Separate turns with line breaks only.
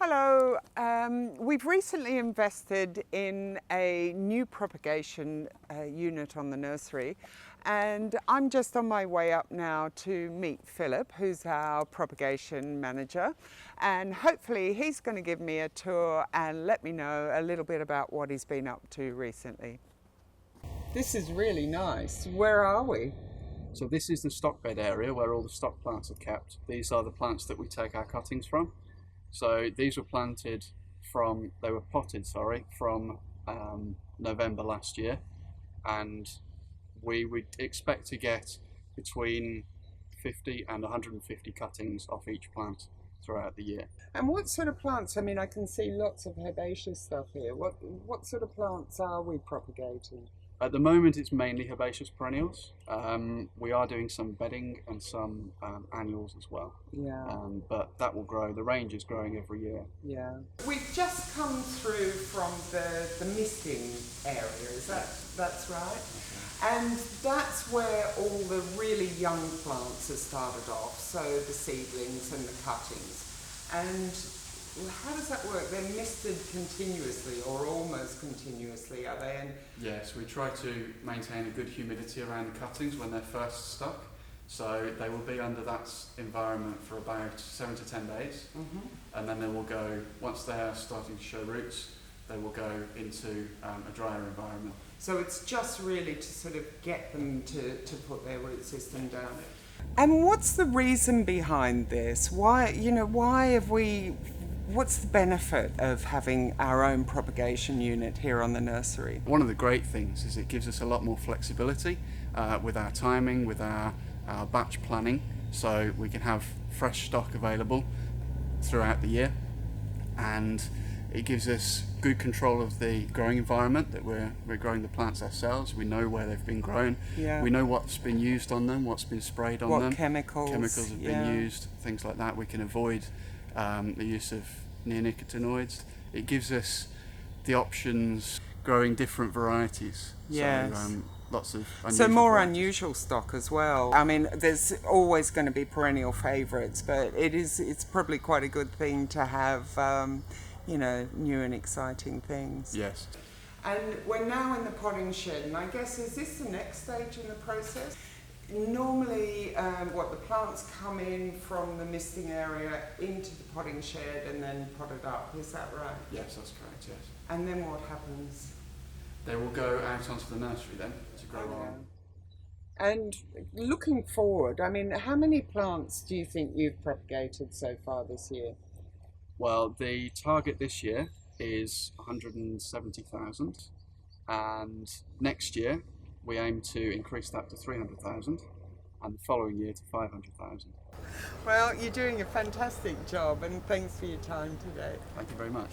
Hello, we've recently invested in a new propagation unit on the nursery, and I'm just on my way up now to meet Philip, who's our propagation manager, and hopefully he's going to give me a tour and let me know a little bit about what he's been up to recently. This is really nice. Where are we?
So this is the stock bed area where all the stock plants are kept. These are the plants that we take our cuttings from. So these were potted, from November last year, and we would expect to get between 50 and 150 cuttings off each plant throughout the year.
And what sort of plants? I mean, I can see lots of herbaceous stuff here. What sort of plants are we propagating?
At the moment it's mainly herbaceous perennials. We are doing some bedding and some annuals as well.
Yeah.
But that will grow. The range is growing every year.
Yeah. We've just come through from the misting area, that's right? Okay. And that's where all the really young plants are started off, so the seedlings and the cuttings. And how does that work? They're misted continuously or almost continuously, are they?
Yes, we try to maintain a good humidity around the cuttings when they're first stuck. So they will be under that environment for about 7 to 10 days. Mm-hmm. And then they will go, once they're starting to show roots, they will go into a drier environment.
So it's just really to sort of get them to put their root system down. And what's the reason behind this? What's the benefit of having our own propagation unit here on the nursery?
One of the great things is it gives us a lot more flexibility with our timing, with our batch planning, so we can have fresh stock available throughout the year, and it gives us good control of the growing environment, that we're growing the plants ourselves. We know where they've been grown. Yeah. We know what's been used on them, what's been sprayed on them.
What chemicals
have been used, things like that. We can avoid the use of neonicotinoids. It gives us the options growing different varieties.
Yes.
So, lots of
more
varieties.
Unusual stock as well. I mean, there's always going to be perennial favourites, but it's probably quite a good thing to have new and exciting things.
Yes.
And we're now in the potting shed, and I guess, is this the next stage in the process? Normally, the plants come in from the misting area into the potting shed and then potted up, is that right?
Yes, that's correct, yes.
And then what happens?
They will go out onto the nursery then to grow on.
And looking forward, I mean, how many plants do you think you've propagated so far this year?
Well, the target this year is 170,000, and next year we aim to increase that to 300,000, and the following year to 500,000.
Well, you're doing a fantastic job, and thanks for your time today.
Thank you very much.